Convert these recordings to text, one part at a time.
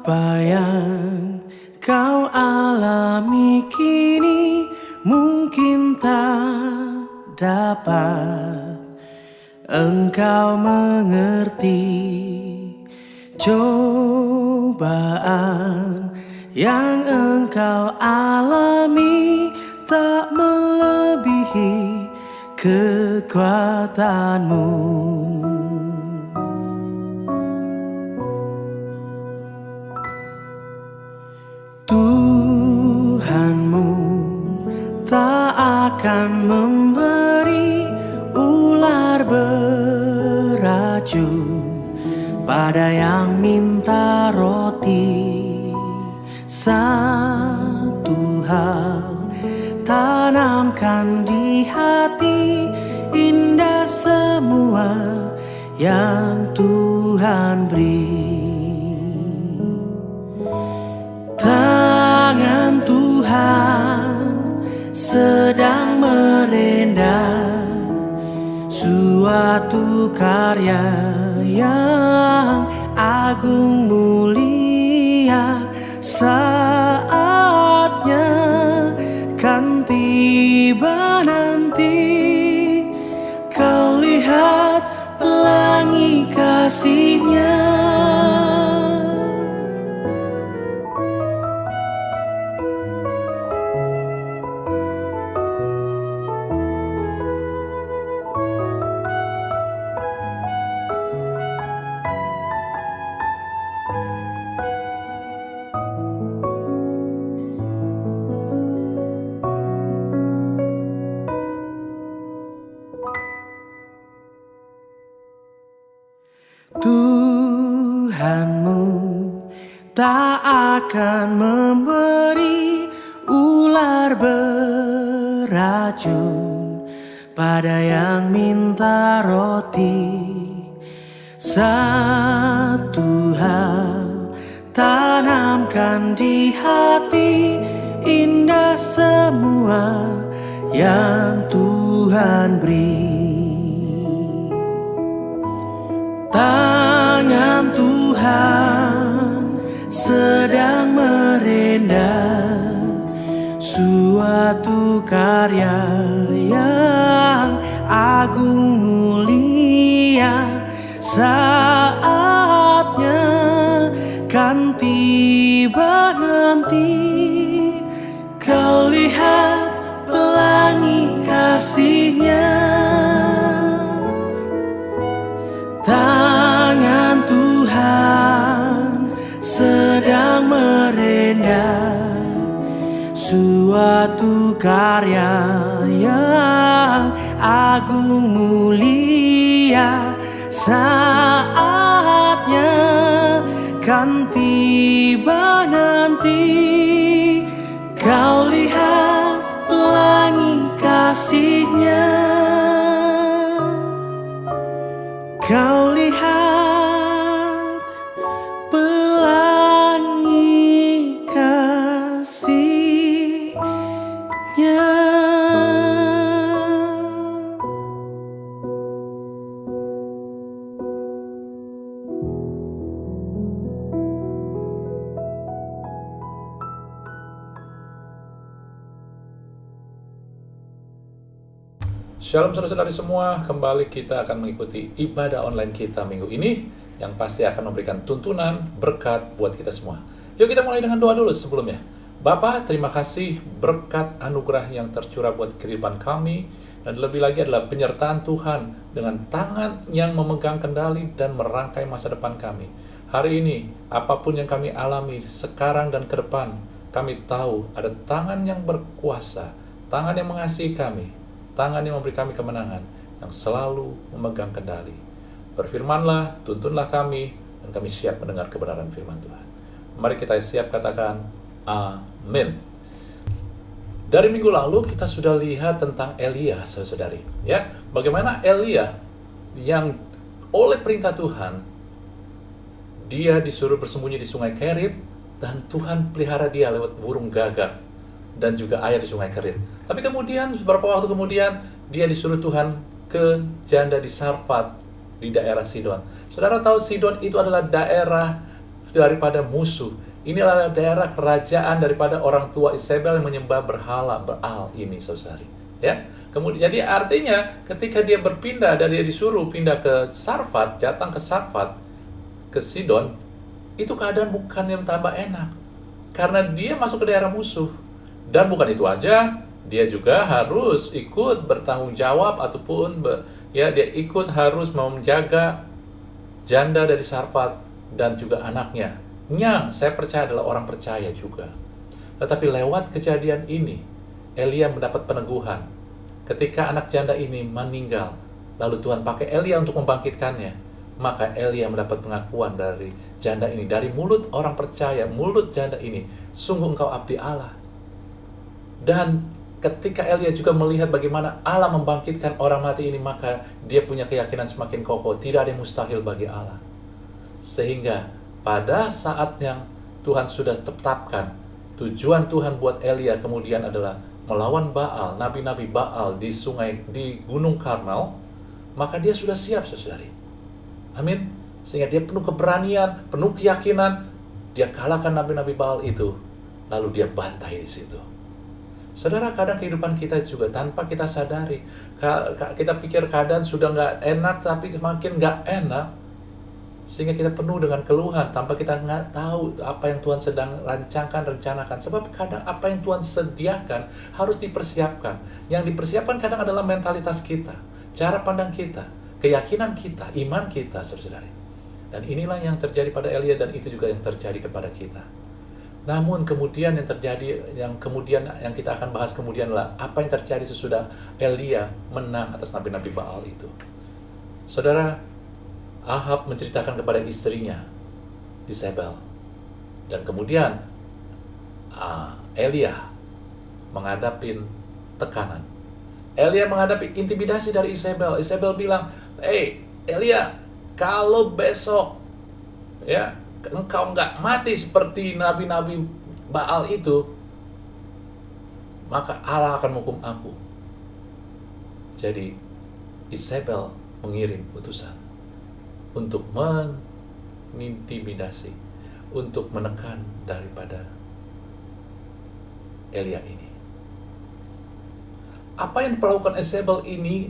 Apa yang kau alami kini mungkin tak dapat engkau mengerti. Cobaan yang engkau alami tak melebihi kekuatanmu. Tuhanmu tak akan memberi ular beracun pada yang minta roti. Satu hal tanamkan di hati, indah semua yang Tuhan beri. Tangan Tuhan sedang merendah suatu karya yang agung mulia. Saatnya kan tiba nanti, kau lihat pelangi kasih-Nya. Tuhanmu tak akan memberi ular beracun pada yang minta roti. Satu hal tanamkan di hati, indah semua yang Tuhan beri. Tangan Tuhan sedang merendah suatu karya yang agung mulia. Saatnya kan tiba nanti, kau lihat pelangi kasih-Nya. Tangan Tuhan sedang merendah suatu karya yang agung mulia. Saatnya kan tiba nanti, kau lihat pelangi kasih-Nya. Kau lihat pelangi kasih-Nya. Shalom saudara-saudari semua, kembali kita akan mengikuti ibadah online kita minggu ini yang pasti akan memberikan tuntunan, berkat buat kita semua. Yuk kita mulai dengan doa dulu sebelumnya. Bapa, terima kasih berkat anugerah yang tercurah buat kehidupan kami, dan lebih lagi adalah penyertaan Tuhan dengan tangan yang memegang kendali dan merangkai masa depan kami. Hari ini, apapun yang kami alami sekarang dan ke depan, kami tahu ada tangan yang berkuasa, tangan yang mengasihi kami, tangan yang memberi kami kemenangan, yang selalu memegang kendali. Berfirmanlah, tuntunlah kami, dan kami siap mendengar kebenaran firman Tuhan. Mari kita siap katakan, amin. Dari minggu lalu kita sudah lihat tentang Elia, saudari. Ya, bagaimana Elia yang oleh perintah Tuhan, dia disuruh bersembunyi di sungai Kerit, dan Tuhan pelihara dia lewat burung gagak dan juga air di sungai Kerit. Tapi kemudian, beberapa waktu kemudian, dia disuruh Tuhan ke janda di Sarfat, di daerah Sidon. Saudara tahu Sidon itu adalah daerah daripada musuh. Inilah daerah kerajaan daripada orang tua Isabel yang menyembah berhala Baal ini, saudari. Ya, kemudian jadi artinya ketika dia berpindah dari dia disuruh pindah ke Sarfat, datang ke Sarfat, ke Sidon, itu keadaan bukan yang tambah enak, karena dia masuk ke daerah musuh. Dan bukan itu aja, dia juga harus ikut bertanggung jawab ataupun dia ikut harus menjaga janda dari Sarfat dan juga anaknya. Yang saya percaya adalah orang percaya juga. Tetapi lewat kejadian ini, Elia mendapat peneguhan. Ketika anak janda ini meninggal, lalu Tuhan pakai Elia untuk membangkitkannya, maka Elia mendapat pengakuan dari janda ini, dari mulut orang percaya, mulut janda ini, sungguh engkau abdi Allah. Dan ketika Elia juga melihat bagaimana Allah membangkitkan orang mati ini, maka dia punya keyakinan semakin kokoh, tidak ada yang mustahil bagi Allah. Sehingga pada saat yang Tuhan sudah tetapkan, tujuan Tuhan buat Elia kemudian adalah melawan Baal, nabi-nabi Baal di Gunung Karmel, maka dia sudah siap, saudari. Amin. Sehingga dia penuh keberanian, penuh keyakinan, dia kalahkan nabi-nabi Baal itu, lalu dia bantai di situ. Saudara, kadang kehidupan kita juga tanpa kita sadari, kita pikir keadaan sudah nggak enak, tapi semakin nggak enak, sehingga kita penuh dengan keluhan tanpa kita nggak tahu apa yang Tuhan sedang rencanakan. Sebab kadang apa yang Tuhan sediakan harus dipersiapkan. Yang dipersiapkan kadang adalah mentalitas kita, cara pandang kita, keyakinan kita, iman kita, saudara. Dan inilah yang terjadi pada Elia, dan itu juga yang terjadi kepada kita. Namun kemudian yang terjadi, yang kita akan bahas kemudian adalah apa yang terjadi sesudah Elia menang atas nabi-nabi Baal itu. Saudara, Ahab menceritakan kepada istrinya, Isabel. Dan kemudian Elia menghadapi tekanan. Elia menghadapi intimidasi dari Isabel. Isabel bilang, Elia, kalau besok engkau nggak mati seperti nabi-nabi Baal itu, maka Allah akan menghukum aku. Jadi Isabel mengirim utusan untuk mengintimidasi, untuk menekan daripada Elia ini. Apa yang dilakukan Isabel ini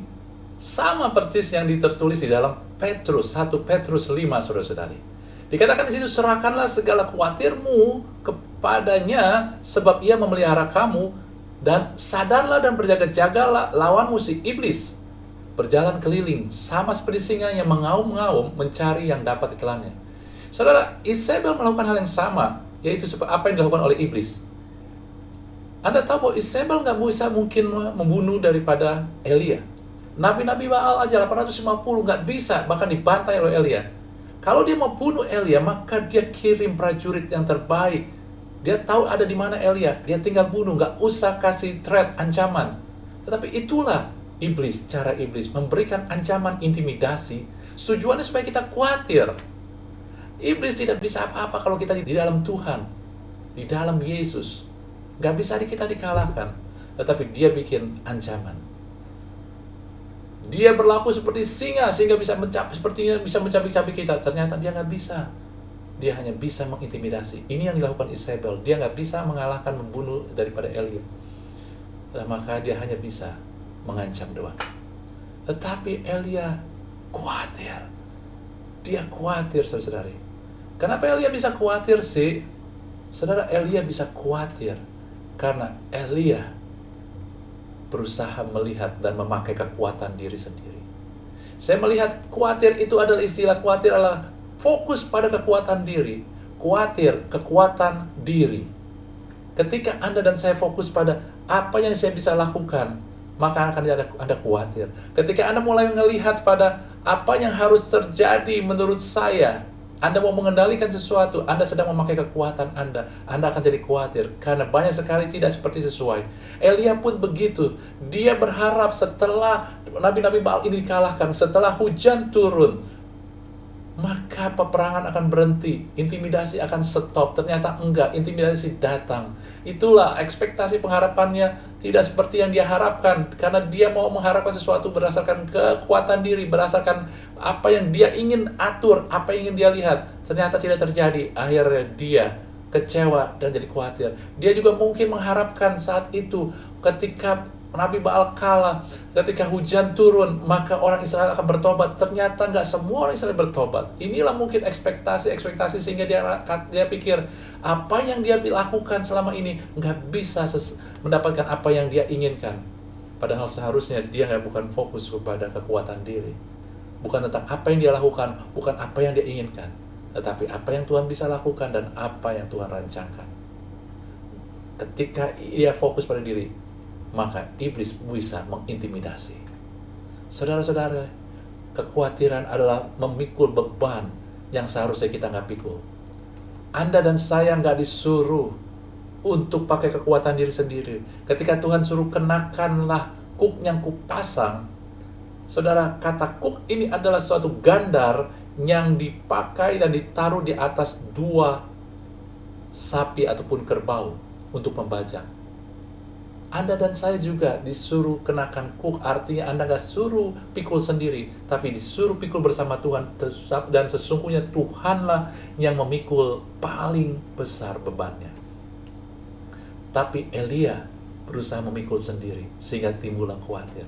sama persis yang tertulis di dalam Petrus, 1 Petrus 5, saudara-saudari. Dikatakan di situ, serahkanlah segala khawatirmu kepadanya, sebab ia memelihara kamu, dan sadarlah dan berjaga-jagalah lawan musuh iblis. Berjalan keliling, sama seperti singa yang mengaum-ngaum mencari yang dapat ditelannya. Saudara, Isabel melakukan hal yang sama, yaitu apa yang dilakukan oleh iblis. Anda tahu bahwa Isabel nggak bisa mungkin membunuh daripada Elia. Nabi-nabi Baal aja 850 nggak bisa, bahkan dibantai oleh Elia. Kalau dia mau bunuh Elia, maka dia kirim prajurit yang terbaik. Dia tahu ada di mana Elia, dia tinggal bunuh, nggak usah kasih threat, ancaman. Tetapi itulah iblis, cara iblis memberikan ancaman, intimidasi, tujuannya supaya kita khawatir. Iblis tidak bisa apa-apa kalau kita di dalam Tuhan, di dalam Yesus. Nggak bisa kita dikalahkan, tetapi dia bikin ancaman. Dia berlaku seperti singa sehingga sepertinya bisa mencabik-cabik kita. Ternyata dia nggak bisa. Dia hanya bisa mengintimidasi. Ini yang dilakukan Isabel. Dia nggak bisa mengalahkan, membunuh daripada Elia. Maka dia hanya bisa mengancam doang. Tetapi Elia khawatir. Dia khawatir, saudara-saudari. Kenapa Elia bisa khawatir sih? Saudara, Elia bisa khawatir karena Elia berusaha melihat dan memakai kekuatan diri sendiri. Saya melihat khawatir itu adalah istilah khawatir adalah fokus pada kekuatan diri. Khawatir, kekuatan diri. Ketika Anda dan saya fokus pada apa yang saya bisa lakukan, maka akan ada khawatir. Ketika Anda mulai melihat pada apa yang harus terjadi menurut saya, Anda mau mengendalikan sesuatu, Anda sedang memakai kekuatan Anda akan jadi khawatir, karena banyak sekali tidak seperti sesuai. Elia pun begitu, dia berharap setelah nabi-nabi Baal ini dikalahkan, setelah hujan turun, maka peperangan akan berhenti, intimidasi akan stop. Ternyata enggak, intimidasi datang. Itulah ekspektasi pengharapannya tidak seperti yang dia harapkan, karena dia mau mengharapkan sesuatu berdasarkan kekuatan diri, berdasarkan apa yang dia ingin atur, apa yang ingin dia lihat. ternyata tidak terjadi. Akhirnya dia kecewa dan jadi khawatir. Dia juga mungkin mengharapkan saat itu ketika Nabi Baal kalah, ketika hujan turun, maka orang Israel akan bertobat. Ternyata nggak semua orang Israel bertobat. Inilah mungkin ekspektasi sehingga dia pikir apa yang dia lakukan selama ini nggak bisa mendapatkan apa yang dia inginkan. Padahal seharusnya dia bukan fokus kepada kekuatan diri. Bukan tentang apa yang dia lakukan, bukan apa yang dia inginkan. Tetapi apa yang Tuhan bisa lakukan dan apa yang Tuhan rancangkan. Ketika dia fokus pada diri, maka iblis bisa mengintimidasi. Saudara-saudara, kekhawatiran adalah memikul beban yang seharusnya kita nggak pikul. Anda dan saya nggak disuruh untuk pakai kekuatan diri sendiri. Ketika Tuhan suruh kenakanlah kuk yang kupasang, saudara, kata kuk ini adalah suatu gandar yang dipakai dan ditaruh di atas 2 sapi ataupun kerbau untuk membajak. Anda dan saya juga disuruh kenakan kuk, artinya Anda gak suruh pikul sendiri, tapi disuruh pikul bersama Tuhan, dan sesungguhnya Tuhanlah yang memikul paling besar bebannya. Tapi Elia berusaha memikul sendiri, sehingga timbullah khawatir.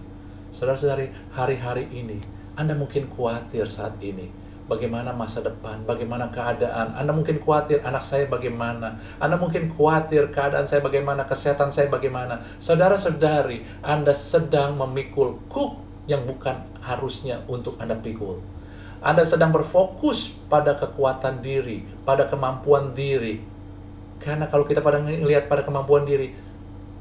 Saudara-saudari, hari-hari ini, Anda mungkin khawatir saat ini. Bagaimana masa depan, bagaimana keadaan. Anda mungkin khawatir anak saya bagaimana. Anda mungkin khawatir keadaan saya bagaimana, kesehatan saya bagaimana. Saudara-saudari, Anda sedang memikul kuk yang bukan harusnya untuk Anda pikul. Anda sedang berfokus pada kekuatan diri, pada kemampuan diri. Karena kalau kita pada melihat pada kemampuan diri,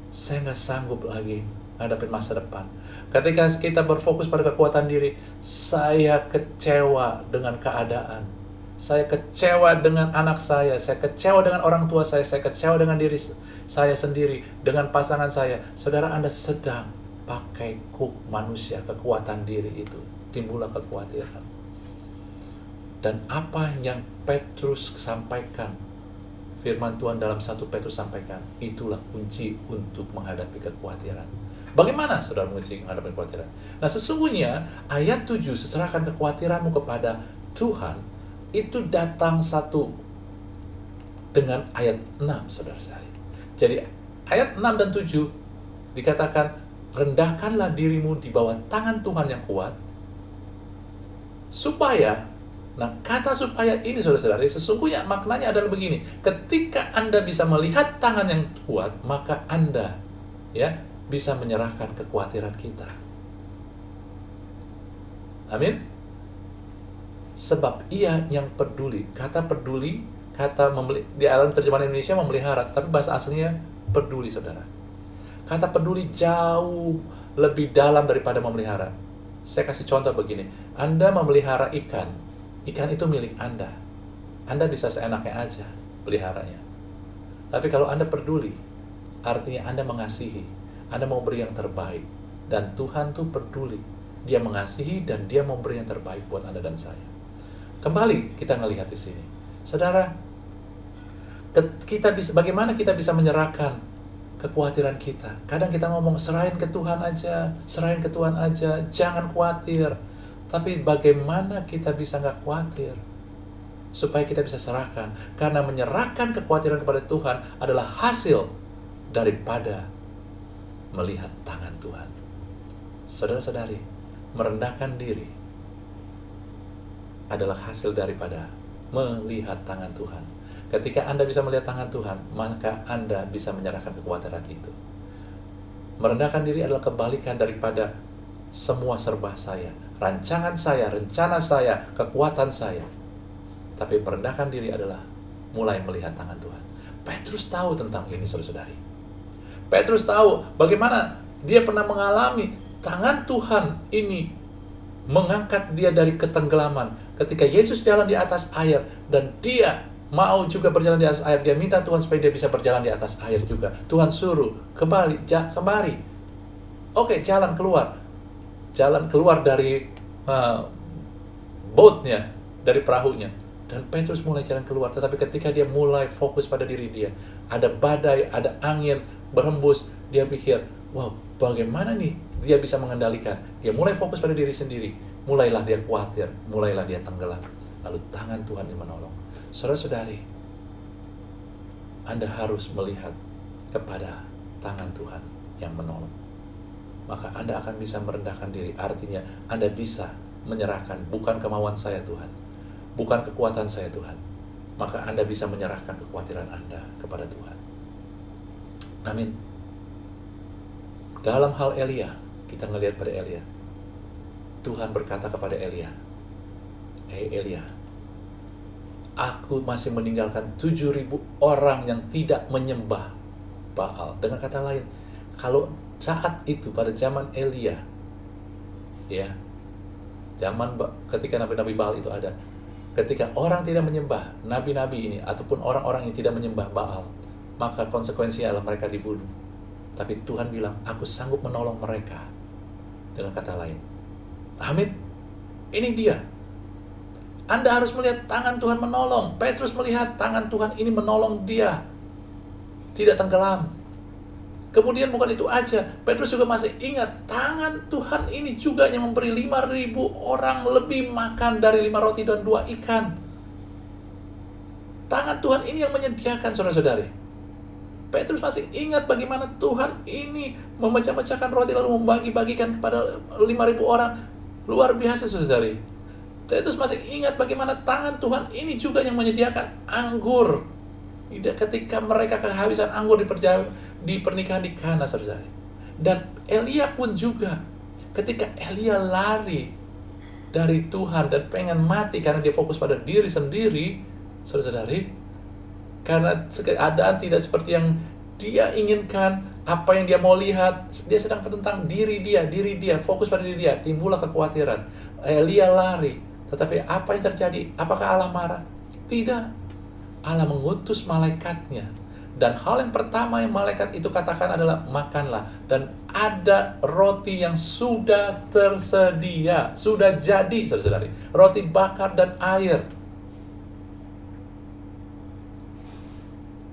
saya nggak sanggup lagi hadapin masa depan. Ketika kita berfokus pada kekuatan diri, saya kecewa dengan keadaan. Saya kecewa dengan anak saya kecewa dengan orang tua saya kecewa dengan diri saya sendiri, dengan pasangan saya. Saudara, Anda sedang pakai kuk manusia, kekuatan diri itu. Timbullah kekhawatiran. Dan apa yang Petrus sampaikan, firman Tuhan dalam 1 Petrus sampaikan, itulah kunci untuk menghadapi kekhawatiran. Bagaimana saudara menghadapi kekhawatiran? Nah, sesungguhnya ayat 7, serahkan kekhawatiranmu kepada Tuhan, itu datang satu dengan ayat 6, saudara-saudari. Jadi ayat 6 dan 7 dikatakan, rendahkanlah dirimu di bawah tangan Tuhan yang kuat, supaya, nah kata supaya ini saudara-saudari, sesungguhnya maknanya adalah begini, ketika Anda bisa melihat tangan yang kuat, maka Anda bisa menyerahkan kekhawatiran kita. Amin. Sebab Ia yang peduli. Kata peduli, di dalam terjemahan Indonesia memelihara, tapi bahasa aslinya peduli, saudara. Kata peduli jauh lebih dalam daripada memelihara. Saya kasih contoh begini. Anda memelihara ikan. Ikan itu milik Anda. Anda bisa seenaknya aja peliharanya. Tapi kalau Anda peduli, artinya Anda mengasihi. Anda mau beri yang terbaik. Dan Tuhan tuh peduli. Dia mengasihi dan Dia mau beri yang terbaik buat Anda dan saya. Kembali kita ngelihat di sini. Saudara, bagaimana kita bisa menyerahkan kekhawatiran kita? Kadang kita ngomong, serahin ke Tuhan aja, jangan khawatir. Tapi bagaimana kita bisa nggak khawatir? Supaya kita bisa serahkan. Karena menyerahkan kekhawatiran kepada Tuhan adalah hasil daripada melihat tangan Tuhan. Saudara-saudari, merendahkan diri adalah hasil daripada melihat tangan Tuhan. Ketika Anda bisa melihat tangan Tuhan, maka Anda bisa menyerahkan kekhawatiran itu. Merendahkan diri adalah kebalikan daripada semua serba saya, rancangan saya, rencana saya, kekuatan saya. Tapi merendahkan diri adalah mulai melihat tangan Tuhan. Petrus tahu tentang ini, saudara-saudari. Petrus tahu bagaimana dia pernah mengalami tangan Tuhan ini mengangkat dia dari ketenggelaman. Ketika Yesus jalan di atas air dan dia mau juga berjalan di atas air, dia minta Tuhan supaya dia bisa berjalan di atas air juga. Tuhan suruh kembali. Oke, jalan keluar dari boatnya, dari perahunya. Dan Petrus mulai jalan keluar. Tetapi ketika dia mulai fokus pada diri dia, ada badai, ada angin berhembus, dia pikir, wow, bagaimana nih dia bisa mengendalikan? Dia mulai fokus pada diri sendiri. Mulailah dia khawatir, mulailah dia tenggelam. Lalu tangan Tuhan yang menolong. Saudara-saudari, Anda harus melihat kepada tangan Tuhan yang menolong. Maka Anda akan bisa merendahkan diri. Artinya Anda bisa menyerahkan, bukan kemauan saya Tuhan, bukan kekuatan saya Tuhan. Maka Anda bisa menyerahkan kekhawatiran Anda kepada Tuhan. Amin. Dalam hal Elia, kita ngelihat pada Elia. Tuhan berkata kepada Elia, Elia, aku masih meninggalkan 7.000 orang yang tidak menyembah Baal. Dengan kata lain, kalau saat itu pada zaman Elia, ya, zaman ketika nabi-nabi Baal itu ada, ketika orang tidak menyembah nabi-nabi ini ataupun orang-orang yang tidak menyembah Baal, maka konsekuensinya adalah mereka dibunuh. Tapi Tuhan bilang, aku sanggup menolong mereka. Dengan kata lain, amin. Ini dia. Anda harus melihat tangan Tuhan menolong. Petrus melihat tangan Tuhan ini menolong dia, tidak tenggelam. Kemudian bukan itu aja, Petrus juga masih ingat tangan Tuhan ini juga yang memberi 5.000 orang lebih makan dari 5 roti dan 2 ikan. Tangan Tuhan ini yang menyediakan, saudara-saudari. Petrus masih ingat bagaimana Tuhan ini memecah-mecahkan roti lalu membagi-bagikan kepada 5.000 orang. Luar biasa, saudari. Petrus masih ingat bagaimana tangan Tuhan ini juga yang menyediakan anggur ketika mereka kehabisan anggur di pernikahan di Kana, saudara. Dan Elia pun juga, ketika Elia lari dari Tuhan dan pengen mati karena dia fokus pada diri sendiri, saudara-saudari, karena keadaan tidak seperti yang dia inginkan, apa yang dia mau lihat, dia sedang tentang diri dia, fokus pada diri dia, timbullah kekhawatiran. Elia lari, tetapi apa yang terjadi? Apakah Allah marah? Tidak. Allah mengutus malaikatnya. Dan hal yang pertama yang malaikat itu katakan adalah, makanlah. Dan ada roti yang sudah tersedia, sudah jadi, saudara-saudari. Roti bakar dan air.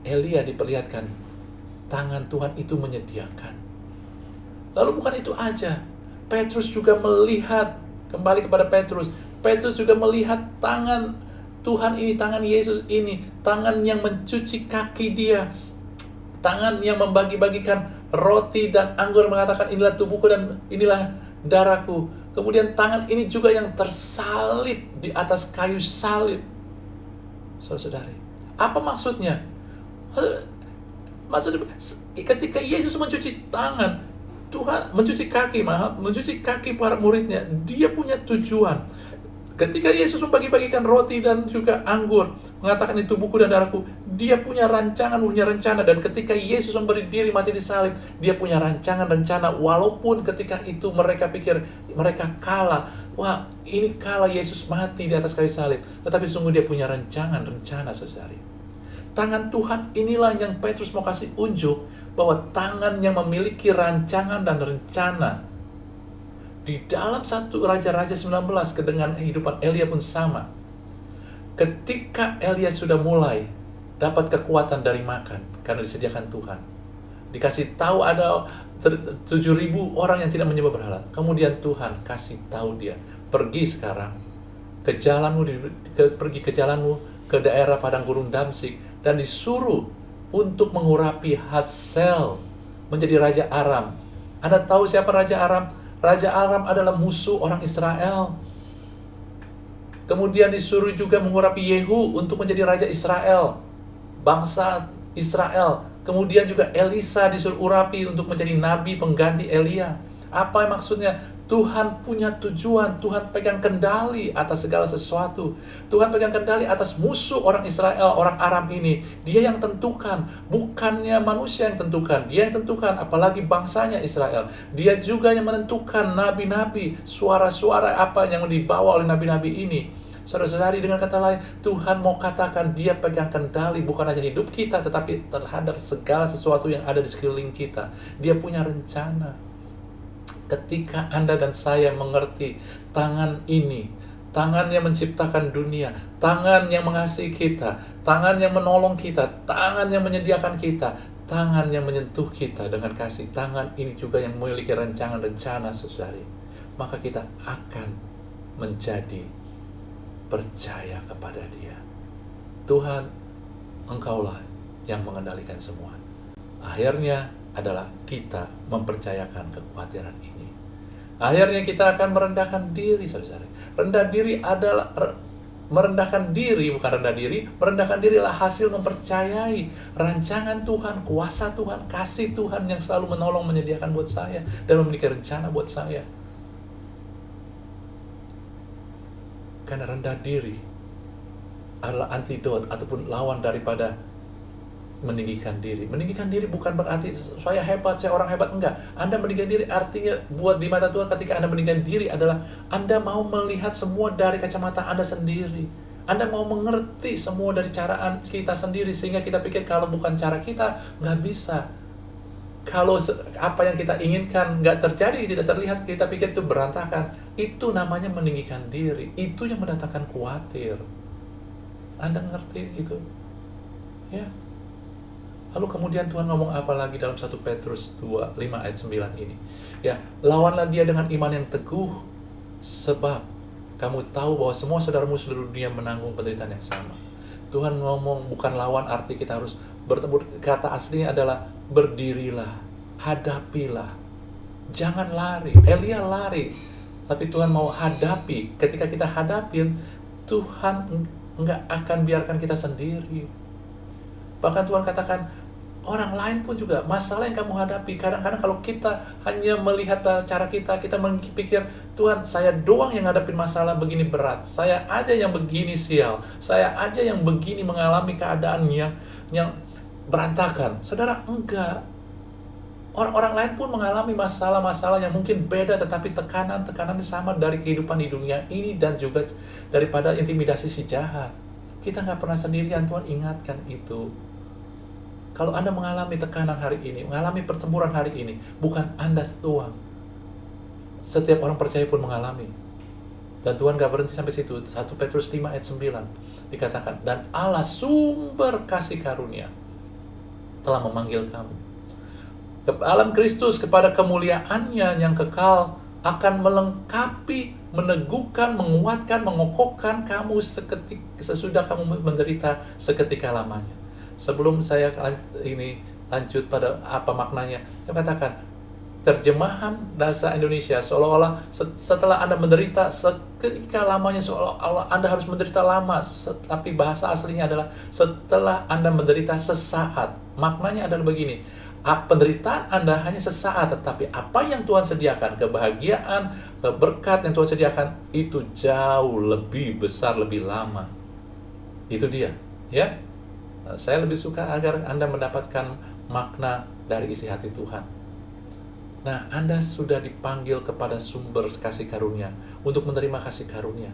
Elia diperlihatkan, tangan Tuhan itu menyediakan. Lalu bukan itu aja. Petrus juga melihat, kembali kepada Petrus. Petrus juga melihat tangan Tuhan ini, tangan Yesus ini, tangan yang mencuci kaki dia, tangan yang membagi-bagikan roti dan anggur, mengatakan inilah tubuhku dan inilah darahku. Kemudian tangan ini juga yang tersalib di atas kayu salib. Saudara-saudari, apa maksudnya? Maksudnya ketika Yesus mencuci tangan, Tuhan mencuci kaki para muridnya, dia punya tujuan. Ketika Yesus membagi-bagikan roti dan juga anggur, mengatakan itu tubuhku dan darahku, dia punya rancangan, punya rencana. Dan ketika Yesus memberi diri mati di salib, dia punya rancangan, rencana. Walaupun ketika itu mereka pikir mereka kalah, wah ini kalah Yesus mati di atas kayu salib, tetapi sungguh dia punya rancangan, rencana, saudari. Tangan Tuhan inilah yang Petrus mau kasih unjuk, bahwa tangan yang memiliki rancangan dan rencana. Di dalam 1 Raja-Raja 19, dengan kehidupan Elia pun sama. Ketika Elia sudah mulai dapat kekuatan dari makan, karena disediakan Tuhan, dikasih tahu ada 7.000 orang yang tidak menyembah berhala. Kemudian Tuhan kasih tahu dia, pergi sekarang ke jalanmu, pergi ke jalanmu ke daerah padang gurun Damsik, dan disuruh untuk mengurapi Hazael menjadi Raja Aram. Anda tahu siapa Raja Aram? Raja Aram adalah musuh orang Israel. Kemudian disuruh juga mengurapi Yehu untuk menjadi Raja Israel, bangsa Israel. Kemudian juga Elisa disuruh urapi untuk menjadi nabi pengganti Elia. Apa yang maksudnya? Tuhan punya tujuan, Tuhan pegang kendali atas segala sesuatu. Tuhan pegang kendali atas musuh orang Israel, orang Aram ini. Dia yang tentukan, bukannya manusia yang tentukan. Dia yang tentukan, apalagi bangsanya Israel. Dia juga yang menentukan nabi-nabi, suara-suara apa yang dibawa oleh nabi-nabi ini. Saudara-saudari, dengan kata lain, Tuhan mau katakan dia pegang kendali bukan hanya hidup kita, tetapi terhadap segala sesuatu yang ada di sekeliling kita. Dia punya rencana. Ketika Anda dan saya mengerti tangan ini, tangan yang menciptakan dunia, tangan yang mengasihi kita, tangan yang menolong kita, tangan yang menyediakan kita, tangan yang menyentuh kita dengan kasih, tangan ini juga yang memiliki rencana-rencana, saudari, maka kita akan menjadi percaya kepada Dia. Tuhan, Engkaulah yang mengendalikan semua. Akhirnya adalah kita mempercayakan kekhawatiran ini. Akhirnya kita akan merendahkan diri, saudara. Rendah diri adalah merendahkan diri, bukan rendah diri. Merendahkan diri adalah hasil mempercayai rancangan Tuhan, kuasa Tuhan, kasih Tuhan yang selalu menolong, menyediakan buat saya dan memiliki rencana buat saya. Karena rendah diri adalah antidot ataupun lawan daripada meninggikan diri. Meninggikan diri bukan berarti saya hebat, saya orang hebat. Enggak. Anda meninggikan diri artinya buat di mata Tuhan, ketika Anda meninggikan diri adalah Anda mau melihat semua dari kacamata Anda sendiri. Anda mau mengerti semua dari cara kita sendiri, sehingga kita pikir kalau bukan cara kita, nggak bisa. Kalau apa yang kita inginkan nggak terjadi, tidak terlihat, kita pikir itu berantakan. Itu namanya meninggikan diri. Itu yang mendatangkan khawatir. Anda ngerti itu? Ya. Lalu kemudian Tuhan ngomong apa lagi dalam 1 Petrus 5 ayat 9 ini? Ya, lawanlah dia dengan iman yang teguh, sebab kamu tahu bahwa semua saudaramu seluruh dunia menanggung penderitaan yang sama. Tuhan ngomong bukan lawan arti kita harus bertemu. Kata aslinya adalah berdirilah, hadapilah. Jangan lari. Elia lari. Tapi Tuhan mau hadapi. Ketika kita hadapin, Tuhan enggak akan biarkan kita sendiri. Bahkan Tuhan katakan, orang lain pun juga, masalah yang kamu hadapi. Kadang-kadang kalau kita hanya melihat cara kita pikir, Tuhan, saya doang yang hadapin masalah begini berat. Saya aja yang begini sial. Saya aja yang begini mengalami keadaan yang berantakan. Saudara, enggak. Orang-orang lain pun mengalami masalah-masalah yang mungkin beda, tetapi tekanan-tekanannya sama dari kehidupan di dunia ini dan juga daripada intimidasi si jahat. Kita nggak pernah sendirian, Tuhan ingatkan itu. Kalau Anda mengalami tekanan hari ini, mengalami pertempuran hari ini, bukan Anda doang. Setiap orang percaya pun mengalami. Dan Tuhan gak berhenti sampai situ. 1 Petrus 5 ayat 9 dikatakan, dan Allah sumber kasih karunia telah memanggil kamu ke dalam Kristus kepada kemuliaannya yang kekal, akan melengkapi, meneguhkan, menguatkan, mengokohkan kamu sesudah kamu menderita seketika lamanya. Sebelum saya lanjut pada apa maknanya, saya katakan terjemahan bahasa Indonesia seolah-olah setelah Anda menderita seketika lamanya, seolah-olah Anda harus menderita lama, tapi bahasa aslinya adalah setelah Anda menderita sesaat. Maknanya adalah begini, penderitaan Anda hanya sesaat, tetapi apa yang Tuhan sediakan, kebahagiaan, keberkat yang Tuhan sediakan, itu jauh lebih besar, lebih lama. Itu dia, ya. Saya lebih suka agar Anda mendapatkan makna dari isi hati Tuhan. Nah, Anda sudah dipanggil kepada sumber kasih karunia untuk menerima kasih karunia.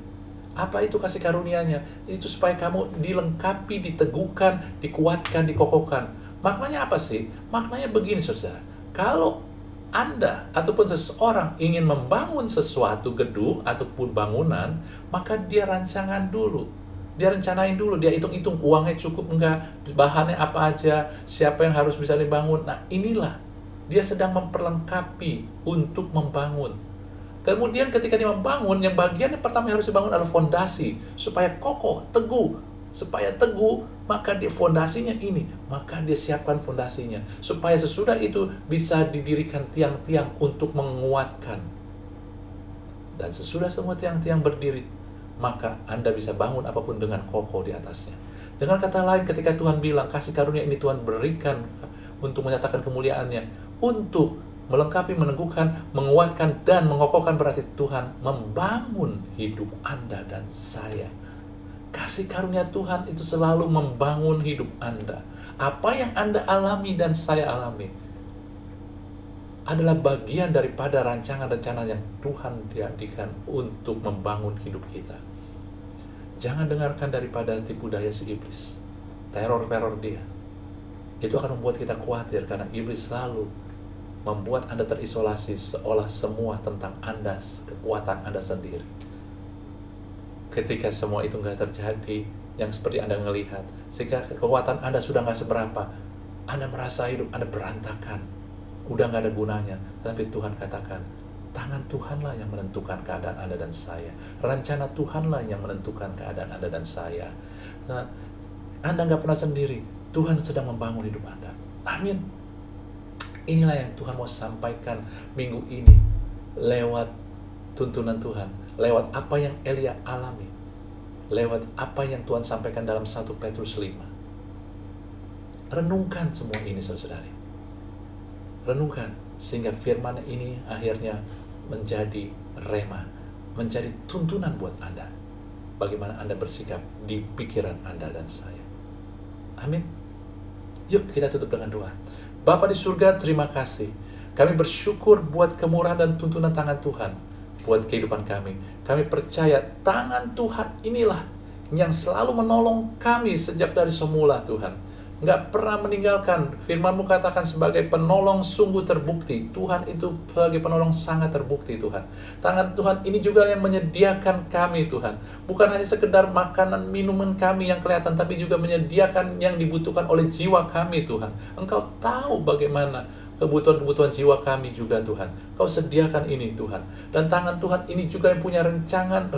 Apa itu kasih karunia-Nya? Itu supaya kamu dilengkapi, diteguhkan, dikuatkan, dikokohkan. Maknanya apa sih? Maknanya begini, saudara. Kalau Anda ataupun seseorang ingin membangun sesuatu gedung ataupun bangunan, maka dia rancangan dulu. Dia rencanain dulu, dia hitung-hitung uangnya cukup enggak, bahannya apa aja, siapa yang harus bisa dibangun. Nah, inilah dia sedang memperlengkapi untuk membangun. Kemudian ketika dia membangun, yang bagian yang pertama yang harus dibangun adalah fondasi, supaya kokoh, teguh. Supaya teguh, maka dia fondasinya ini, maka dia siapkan fondasinya, supaya sesudah itu bisa didirikan tiang-tiang untuk menguatkan. Dan sesudah semua tiang-tiang berdiri, maka Anda bisa bangun apapun dengan kokoh di atasnya. Dengan kata lain, ketika Tuhan bilang, kasih karunia ini Tuhan berikan untuk menyatakan kemuliaan-Nya, untuk melengkapi, meneguhkan, menguatkan, dan mengokohkan, berarti Tuhan membangun hidup Anda dan saya. Kasih karunia Tuhan itu selalu membangun hidup Anda. Apa yang Anda alami dan saya alami adalah bagian daripada rancangan rencana yang Tuhan jadikan untuk membangun hidup kita. Jangan dengarkan daripada tipu daya si iblis, teror-teror dia. Itu akan membuat kita khawatir karena iblis selalu membuat Anda terisolasi seolah semua tentang Anda, kekuatan Anda sendiri. Ketika semua itu nggak terjadi, yang seperti Anda melihat, sehingga kekuatan Anda sudah nggak seberapa, Anda merasa hidup Anda berantakan, udah nggak ada gunanya. Tapi Tuhan katakan, tangan Tuhanlah yang menentukan keadaan Anda dan saya. Rencana Tuhanlah yang menentukan keadaan Anda dan saya. Nah, Anda nggak pernah sendiri. Tuhan sedang membangun hidup Anda. Amin. Inilah yang Tuhan mau sampaikan minggu ini lewat tuntunan Tuhan, lewat apa yang Elia alami, lewat apa yang Tuhan sampaikan dalam 1 Petrus 5. Renungkan semua ini, saudara-saudari. Renungkan, sehingga firman ini akhirnya menjadi rema, menjadi tuntunan buat Anda. Bagaimana Anda bersikap di pikiran Anda dan saya. Amin. Yuk kita tutup dengan doa. Bapa di surga, terima kasih. Kami bersyukur buat kemurahan dan tuntunan tangan Tuhan buat kehidupan kami. Kami percaya tangan Tuhan inilah yang selalu menolong kami sejak dari semula, Tuhan. Nggak pernah meninggalkan. Firman-Mu katakan sebagai penolong sungguh terbukti. Tuhan itu sebagai penolong sangat terbukti, Tuhan. Tangan Tuhan ini juga yang menyediakan kami, Tuhan. Bukan hanya sekedar makanan, minuman kami yang kelihatan, tapi juga menyediakan yang dibutuhkan oleh jiwa kami, Tuhan. Engkau tahu bagaimana kebutuhan-kebutuhan jiwa kami juga, Tuhan. Kau sediakan ini, Tuhan. Dan tangan Tuhan ini juga yang punya rencana,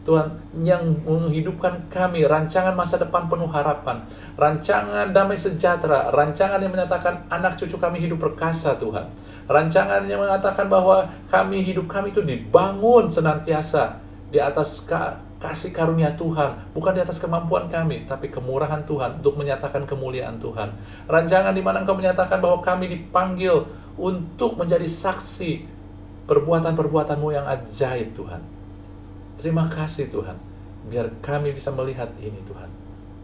Tuhan, yang menghidupkan kami, rancangan masa depan penuh harapan, rancangan damai sejahtera, rancangan yang menyatakan anak cucu kami hidup perkasa, Tuhan. Rancangan yang mengatakan bahwa hidup kami itu dibangun senantiasa di atas kasih karunia Tuhan, bukan di atas kemampuan kami, tapi kemurahan Tuhan untuk menyatakan kemuliaan Tuhan. Rancangan di mana Engkau menyatakan bahwa kami dipanggil untuk menjadi saksi perbuatan-perbuatan-Mu yang ajaib, Tuhan. Terima kasih, Tuhan. Biar kami bisa melihat ini, Tuhan.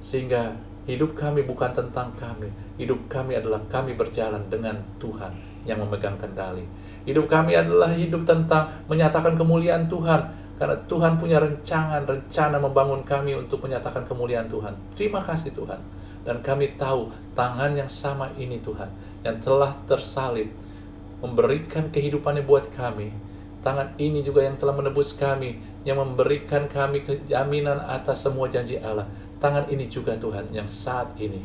Sehingga hidup kami bukan tentang kami. Hidup kami adalah kami berjalan dengan Tuhan yang memegang kendali. Hidup kami adalah hidup tentang menyatakan kemuliaan Tuhan. Karena Tuhan punya rencana membangun kami untuk menyatakan kemuliaan Tuhan. Terima kasih, Tuhan. Dan kami tahu tangan yang sama ini, Tuhan, yang telah tersalib, memberikan kehidupannya buat kami. Tangan ini juga yang telah menebus kami, yang memberikan kami kejaminan atas semua janji Allah. Tangan ini juga, Tuhan, yang saat ini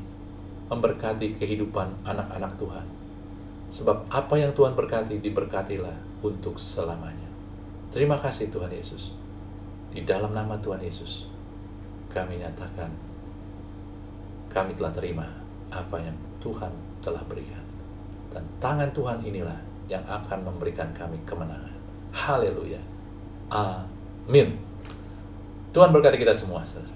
memberkati kehidupan anak-anak Tuhan. Sebab apa yang Tuhan berkati, diberkatilah untuk selamanya. Terima kasih, Tuhan Yesus. Di dalam nama Tuhan Yesus, kami nyatakan, kami telah terima apa yang Tuhan telah berikan. Dan tangan Tuhan inilah yang akan memberikan kami kemenangan. Haleluya. Amin. Tuhan berkati kita semua, saudara.